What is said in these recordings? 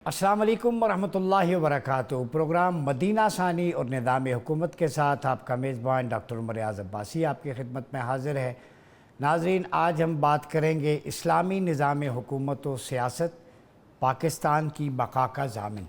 अस्सलाम वालेकुम वरहमतुल्लाहि वबरकातुहू। प्रोग्राम मदीना सानी और निज़ाम हुकूमत के साथ आपका मेज़बान डॉक्टर उमर रियाज़ अब्बासी आपकी खिदमत में हाज़िर है। नाज़रीन, आज हम बात करेंगे इस्लामी निज़ाम हुकूमत व सियासत पाकिस्तान की बका का ज़ामिन।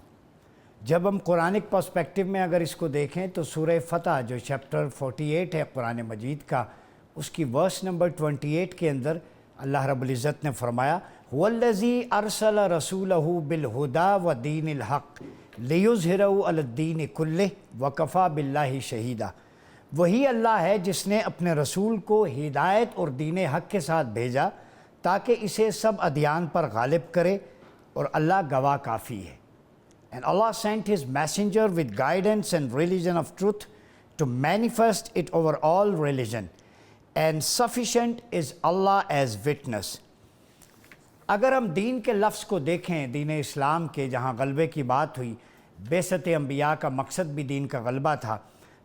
जब हम कुरानिक पर्सपेक्टिव में अगर इसको देखें तो सूरह फ़तह जो चैप्टर 48 है कुरान मजीद का, उसकी वर्स नंबर 28 के अंदर अल्लाह रब्बुल इज़्ज़त ने फरमाया, वल्लज़ी अरसल रसूलहू बिलहुदा व दीनिल हक़ लियुज़हिरहू अलद्दीन कुल्लिहि व कफ़ा बिल्लाहि शहीदा। वही अल्लाह है जिसने अपने रसूल को हिदायत और दीन हक़ के साथ भेजा ताकि इसे सब अदियान पर गालिब करे, और अल्लाह गवाह काफ़ी है। And Allah sent His messenger with guidance and religion of truth to manifest it over all religion, and sufficient is Allah as witness. अगर हम दीन के लफ्ज़ को देखें, दीन इस्लाम के जहाँ गलबे की बात हुई, बेसत अंबिया का मकसद भी दीन का गलबा था,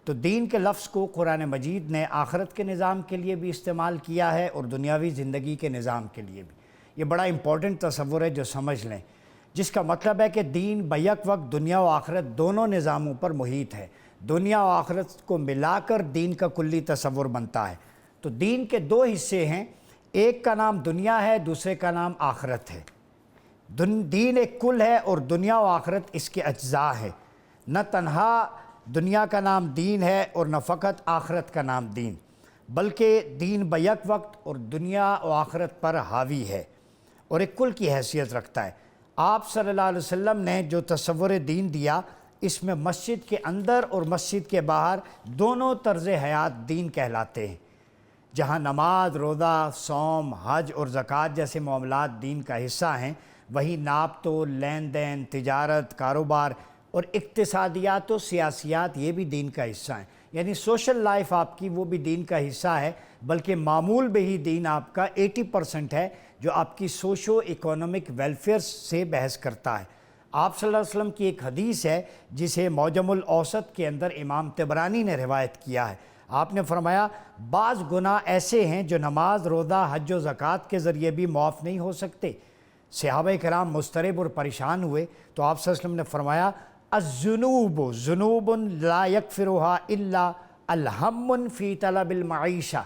तो दीन के लफ्ज़ को कुरान मजीद ने आखरत के निज़ाम के लिए भी इस्तेमाल किया है और दुनियावी ज़िंदगी के निज़ाम के लिए भी। ये बड़ा इम्पोर्टेंट तसव्वुर है जो समझ लें, जिसका मतलब है कि दीन बैक वक्त दुनिया व आखरत दोनों निज़ामों पर मुहित है। दुनिया व आखरत को मिलाकर दीन का कुल्ली तसव्वुर बनता है। तो दीन के दो हिस्से हैं, एक का नाम दुनिया है, दूसरे का नाम आखरत है। दीन एक कुल है और दुनिया व आखरत इसके अज्जा है। न तन्हा दुनिया का नाम दीन है और न फ़कत आखरत का नाम दीन, बल्कि दीन बैक वक्त और दुनिया व आखरत पर हावी है और एक कुल की हैसियत रखता है। आप सल्लल्लाहु अलैहि वसल्लम ने जो तसव्वुर दीन दिया, इसमें मस्जिद के अंदर और मस्जिद के बाहर दोनों तर्ज़ हयात दीन कहलाते हैं। जहाँ नमाज, रोज़ा, सौम, हज और ज़कात जैसे मामलात दीन का हिस्सा हैं, वहीं नापतोल, लेन देन, तिजारत, कारोबार और इक्तिसादियात और सियासियात ये भी दीन का हिस्सा हैं। यानी सोशल लाइफ आपकी वो भी दीन का हिस्सा है, बल्कि मामूल में ही दीन आपका 80% है जो आपकी सोशो इकोनॉमिक वेलफेयर से बहस करता है। आप सल्लल्लाहु अलैहि वसल्लम की एक हदीस है जिसे मौजमुल औसत के अंदर इमाम तबरानी ने रिवायत किया है। आपने फरमाया, बाज़ गुनाह ऐसे हैं जो नमाज, रोज़ा, हज और ज़कात के ज़रिए भी मुआफ़ नहीं हो सकते। सहाबा कराम मुस्तरब और परेशान हुए तो आप सल्लल्लाहु अलैहि वसल्लम ने फरमाया, अज़्ज़ुनूब ज़ुनूबुन ला यगफ़िरुहा इल्ला अलहम्मुन फ़ी तलबिल मईशा,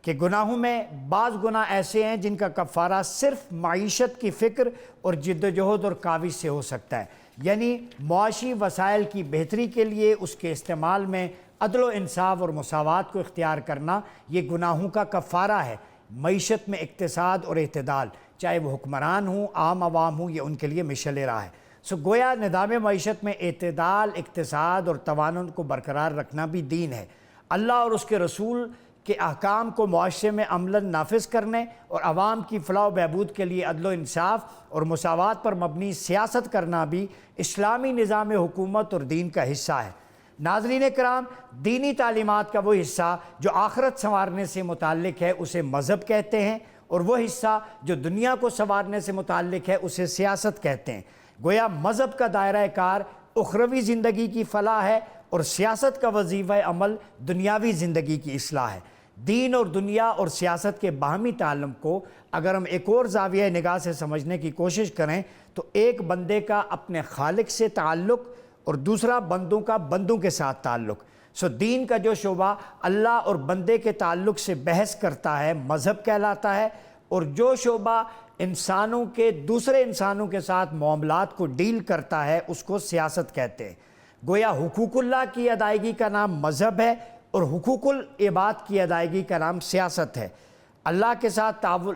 कि गुनाहों में बाज़ गुनाह ऐसे हैं जिनका कफ़ारा सिर्फ़ मईशत की फ़िक्र और जिद्दोजहद और काविश से हो सकता है। यानी मुआशी वसाइल की बेहतरी के लिए उसके इस्तेमाल में अदल इंसाफ और मुसावात को इख्तियार करना, ये गुनाहों का कफ़ारा है। मईशत में इक्तिसाद और इत्तेदाल, चाहे वो हुक्मरान हों, आम आवाम हों, ये उनके लिए मिशल राह है। सो गोया निज़ाम मईशत में इत्तेदाल, इक्तिसाद और तवानुन को बरकरार रखना भी दीन है। अल्लाह और उसके रसूल के अहकाम को मुआशरे में अमलन नाफिज करने और आवाम की फ़लाह व बहबूद के लिए अदल इंसाफ और मुसावात पर मबनी सियासत करना भी इस्लामी निज़ाम हुकूमत और दीन का हिस्सा है। नाज़रीन कराम, दीनी तालीमात का वो हिस्सा जो आखरत संवारने से मुताल्लिक़ है उसे मज़हब कहते हैं, और वो हिस्सा जो दुनिया को संवारने से मुताल्लिक़ है उसे सियासत कहते हैं। गोया मज़हब का दायरा कार उखरवी ज़िंदगी की फ़लाह है और सियासत का वजीफ़ा अमल दुनियावी ज़िंदगी की इस्लाह है। दीन और दुनिया और सियासत के बाहमी ताल्लुक़ को अगर हम एक और ज़ाविया निगाह से समझने की कोशिश करें तो एक बंदे का अपने खालिक से ताल्लुक़ और दूसरा बंदों का बंदों के साथ ताल्लुक़। सो दीन का जो शोबा अल्लाह और बंदे के ताल्लुक़ से बहस करता है मज़हब कहलाता है, और जो शोबा इंसानों के दूसरे इंसानों के साथ मामलात को डील करता है उसको सियासत कहते हैं। गोया हुकूकुल्लाह की अदायगी का नाम मज़हब है और हुकूकुल इबाद की अदायगी का नाम सियासत है। अल्लाह के साथ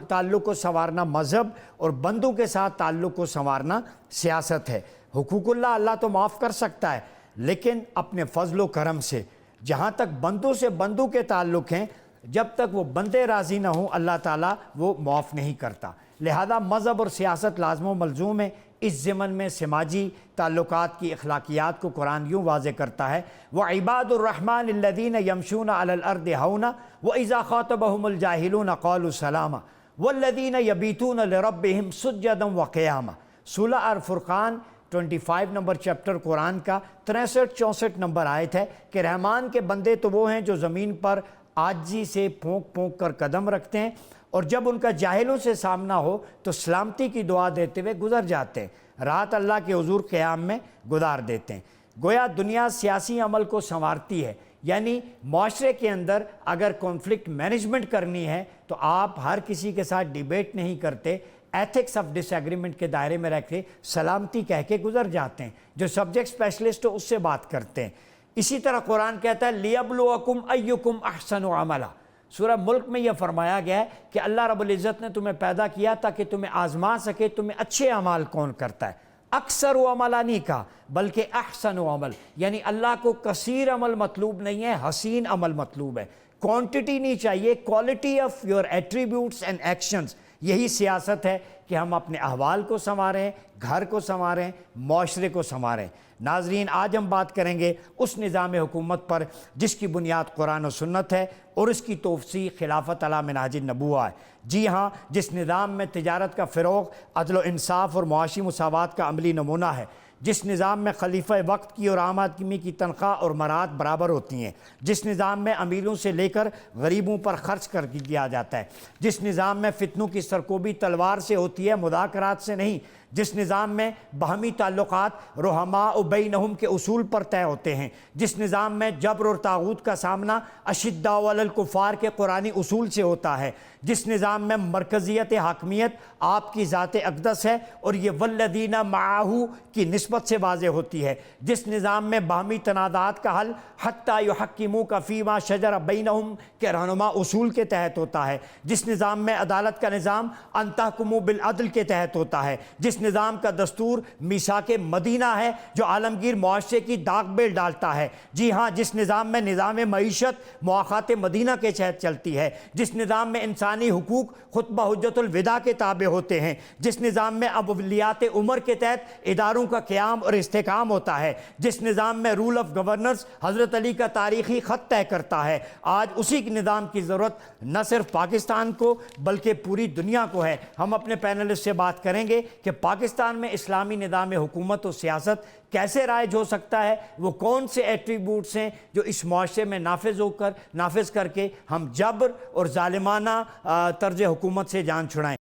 ताल्लुक़ को संवारना मज़हब और बंदों के साथ ताल्लुक़ को संवारना सियासत है। हुकूकुल्लाह अल्लाह तो माफ़ कर सकता है, लेकिन अपने फ़ज़्ल व करम से। जहाँ तक बंदों से बंदों के ताल्लुक़ हैं, जब तक वो बंदे राज़ी ना हों अल्लाह ताला वो माफ़ नहीं करता। लिहाजा मज़हब और सियासत लाज़िम व मलज़ूम है। इस ज़मन में समाजी ताल्लुकात की अखलाकियात को कुरान यूँ वाज़े करता है, व इबादुर रहमान अल्लज़ीना यमशूना अलल अर्दि हौना व इज़ा ख़ातबहुमुल जाहिलूना क़ालू सलामा वल्लज़ीना यबीतूना लिरब्बिहिम सुज्जदन व क़ियामा। सूरह अल-फुरक़ान 25 नंबर चैप्टर कुरान का 63-64 नंबर आयत है कि रहमान के बंदे तो वो हैं जो ज़मीन पर आजी से पोंक पोंक कर कदम रखते हैं اور جب ان کا جاہلوں سے سامنا ہو تو سلامتی کی دعا دیتے ہوئے گزر جاتے ہیں، رات اللہ کے حضور قیام میں گزار دیتے ہیں۔ گویا دنیا سیاسی عمل کو سنوارتی ہے، یعنی معاشرے کے اندر اگر کانفلکٹ مینجمنٹ کرنی ہے تو آپ ہر کسی کے ساتھ ڈیبیٹ نہیں کرتے، ایتھکس آف ڈس ایگریمنٹ کے دائرے میں رکھ کے سلامتی کہہ کے گزر جاتے ہیں، جو سبجیکٹ اسپیشلسٹ ہو اس سے بات کرتے ہیں۔ اسی طرح قرآن کہتا ہے لِيَبْلُوَكُمْ أَيُّكُمْ أَحْسَنُ عَمَلًا۔ سورہ ملک میں یہ فرمایا گیا ہے کہ اللہ رب العزت نے تمہیں پیدا کیا تاکہ تمہیں آزما سکے تمہیں اچھے اعمال کون کرتا ہے۔ اکثر عملہ نہیں کہا بلکہ احسن عمل، یعنی اللہ کو کثیر عمل مطلوب نہیں ہے، حسین عمل مطلوب ہے۔ کوانٹٹی نہیں چاہیے، quality of your attributes and actions. یہی سیاست ہے کہ ہم اپنے احوال کو سنواریں، گھر کو سنواریں، معاشرے کو سنواریں۔ ناظرین، آج ہم بات کریں گے اس نظام حکومت پر جس کی بنیاد قرآن و سنت ہے اور اس کی توسیع خلافت علی منہاج النبوہ ہے۔ جی ہاں، جس نظام میں تجارت کا فروغ عدل و انصاف اور معاشی مساوات کا عملی نمونہ ہے، جس نظام میں خلیفہ وقت کی اور عام آدمی کی تنخواہ اور مراد برابر ہوتی ہیں، جس نظام میں امیروں سے لے کر غریبوں پر خرچ کر دیا جاتا ہے، جس نظام میں فتنوں کی سرکوبی تلوار سے ہوتی ہے مذاکرات سے نہیں، جس نظام میں باہمی تعلقات رحماء بینہم کے اصول پر طے ہوتے ہیں، جس نظام میں جبر اور طاغوت کا سامنا اشداء علی الکفار کے قرآنی اصول سے ہوتا ہے، جس نظام میں مرکزیت حاکمیت آپ کی ذات اقدس ہے اور یہ والذین معہ کی نسبت سے واضح ہوتی ہے، جس نظام میں باہمی تنازعات کا حل حتی یحکموک فیما شجر بینہم کے رہنما اصول کے تحت ہوتا ہے، جس نظام میں عدالت کا نظام ان تحکموا بالعدل کے تحت ہوتا ہے، جس نظام کا دستور میثاق مدینہ ہے جو عالمگیر معاشرے کی داغ بیل ڈالتا ہے، جی ہاں، جس نظام میں نظام معیشت مواخات مدینہ کے تحت چلتی ہے، جس نظام میں انسانی حقوق خطبہ حجت الوداع کے تابع ہوتے ہیں، جس نظام میں اولیات عمر کے تحت اداروں کا قیام اور استحکام ہوتا ہے، جس نظام میں رول آف گورننس حضرت علی کا تاریخی خط طے کرتا ہے، آج اسی نظام کی ضرورت نہ صرف پاکستان کو بلکہ پوری دنیا کو ہے۔ ہم اپنے پینلسٹ سے بات کریں گے کہ پاکستان میں اسلامی نظام حکومت و سیاست کیسے رائج ہو سکتا ہے، وہ کون سے ایٹریبیوٹس ہیں جو اس معاشرے میں نافذ کر کے ہم جبر اور ظالمانہ طرز حکومت سے جان چھڑائیں۔